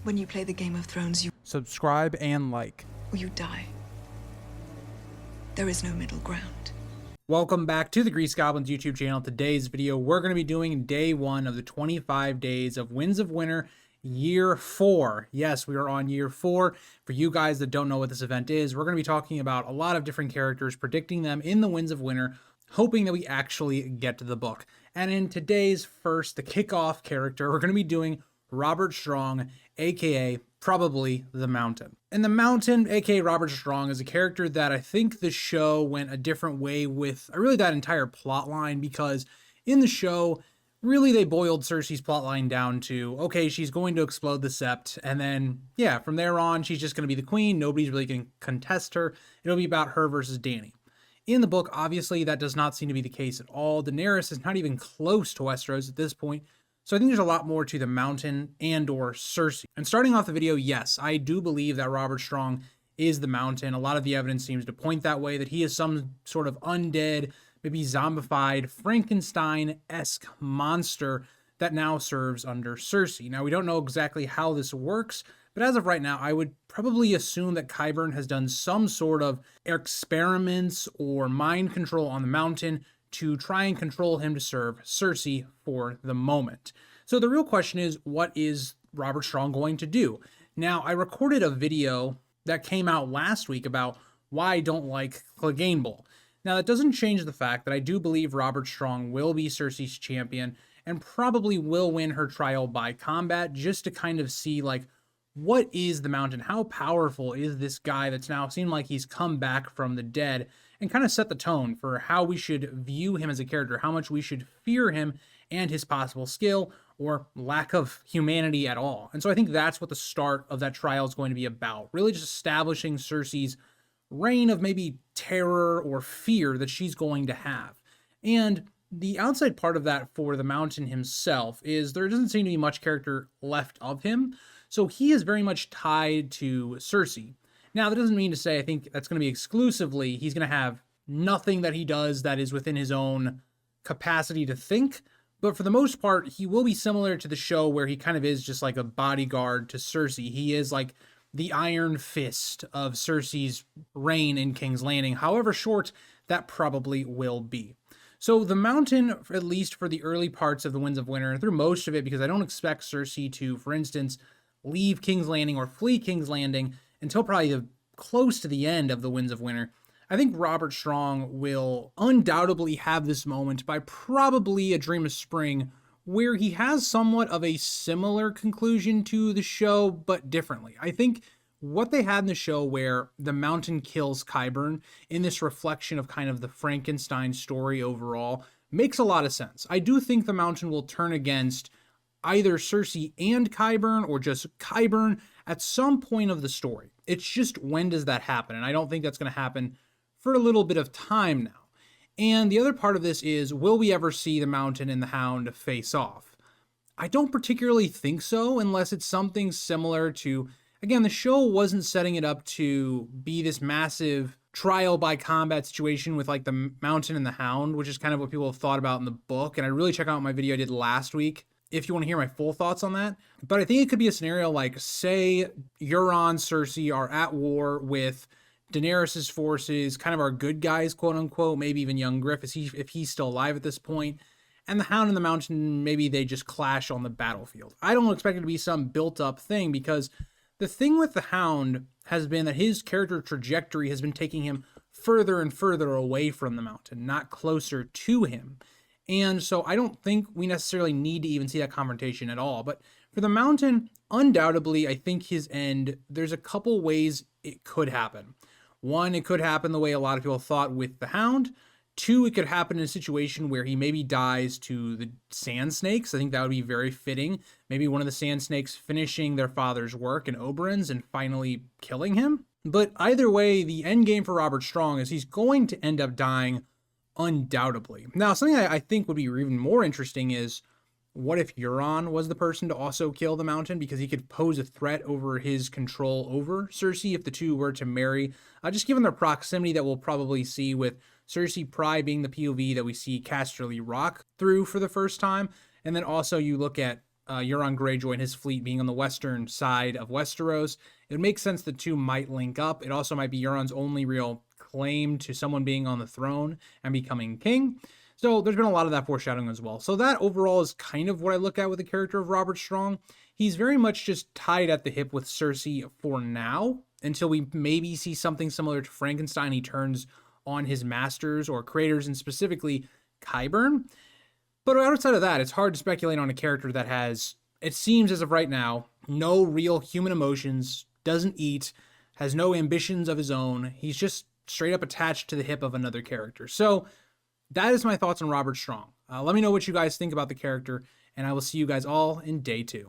When you play the Game of Thrones, you Subscribe and like. or you die. There is no middle ground. Welcome back to the Grease Goblins YouTube channel. Today's video, we're going to be doing day 1 of the 25 days of Winds of Winter, year 4. Yes, we are on year 4. For you guys that don't know what this event is, we're going to be talking about a lot of different characters, predicting them in the Winds of Winter, hoping that we actually get to the book. And in today's first, the kickoff character, we're going to be doing Robert Strong, aka probably the Mountain. And the Mountain, aka Robert Strong, is a character that I think the show went a different way with really that entire plot line, because in the show, really they boiled Cersei's plot line down to, okay, she's going to explode the Sept, and then, yeah, from there on, she's just going to be the queen. Nobody's really going to contest her. It'll be about her versus Dany. In the book, obviously, that does not seem to be the case at all. Daenerys is not even close to Westeros at this point. So I think there's a lot more to the Mountain and or Cersei. And starting off the video, yes, I do believe that Robert Strong is the Mountain. A lot of the evidence seems to point that way, that he is some sort of undead, maybe zombified, Frankenstein-esque monster that now serves under Cersei. Now, we don't know exactly how this works, but as of right now, I would probably assume that Qyburn has done some sort of experiments or mind control on the Mountain to try and control him to serve Cersei for the moment. So the real question is, what is Robert Strong going to do? Now, I recorded a video that came out last week about why I don't like Clegane Bowl. Now, that doesn't change the fact that I do believe Robert Strong will be Cersei's champion and probably will win her trial by combat, just to kind of see, like, what is the Mountain? How powerful is this guy that's now seemed like he's come back from the dead, and kind of set the tone for how we should view him as a character, how much we should fear him and his possible skill or lack of humanity at all. And so I think that's what the start of that trial is going to be about, really just establishing Cersei's reign of maybe terror or fear that she's going to have. And the outside part of that for the Mountain himself is there doesn't seem to be much character left of him, so he is very much tied to Cersei. Now, that doesn't mean to say I think that's going to be exclusively, he's going to have nothing that he does that is within his own capacity to think, but for the most part, he will be similar to the show where he kind of is just like a bodyguard to Cersei. He is like the iron fist of Cersei's reign in King's Landing, however short that probably will be. So the Mountain, at least for the early parts of the Winds of Winter, through most of it, because I don't expect Cersei to, for instance, leave King's Landing or flee King's Landing until probably close to the end of the Winds of Winter, I think Robert Strong will undoubtedly have this moment by probably A Dream of Spring, where he has somewhat of a similar conclusion to the show, but differently. I think what they had in the show where the Mountain kills Qyburn in this reflection of kind of the Frankenstein story overall makes a lot of sense. I do think the Mountain will turn against either Cersei and Qyburn or just Qyburn at some point of the story. It's just, when does that happen? And I don't think that's going to happen for a little bit of time now. And the other part of this is, will we ever see the Mountain and the Hound face off? I don't particularly think so, unless it's something similar to, again, the show wasn't setting it up to be this massive trial by combat situation with like the Mountain and the Hound, which is kind of what people have thought about in the book. And I really check out my video I did last week if you want to hear my full thoughts on that. But I think it could be a scenario like, say, Euron, Cersei are at war with Daenerys' forces, kind of our good guys, quote unquote, maybe even young Griff, if he's still alive at this point, and the Hound and the Mountain, maybe they just clash on the battlefield. I don't expect it to be some built up thing, because the thing with the Hound has been that his character trajectory has been taking him further and further away from the Mountain, not closer to him. And so I don't think we necessarily need to even see that confrontation at all. But for the Mountain, undoubtedly, I think his end, there's a couple ways it could happen. One, it could happen the way a lot of people thought with the Hound. Two, it could happen in a situation where he maybe dies to the Sand Snakes. I think that would be very fitting. Maybe one of the Sand Snakes finishing their father's work in Oberyn's and finally killing him. But either way, the end game for Robert Strong is he's going to end up dying undoubtedly. Now, something I think would be even more interesting is, what if Euron was the person to also kill the Mountain, because he could pose a threat over his control over Cersei if the two were to marry, just given their proximity that we'll probably see with Cersei Pry being the POV that we see Casterly Rock through for the first time. And then also you look at Euron Greyjoy and his fleet being on the western side of Westeros, it would make sense the two might link up. It also might be Euron's only real claim to someone being on the throne and becoming king. So there's been a lot of that foreshadowing as well. So that overall is kind of what I look at with the character of Robert Strong. He's very much just tied at the hip with Cersei for now, until we maybe see something similar to Frankenstein. He turns on his masters or creators, and specifically Qyburn. But outside of that, it's hard to speculate on a character that has, it seems as of right now, no real human emotions, doesn't eat, has no ambitions of his own. He's just straight up attached to the hip of another character. So that is my thoughts on Robert Strong. Let me know what you guys think about the character, and I will see you guys all in day 2.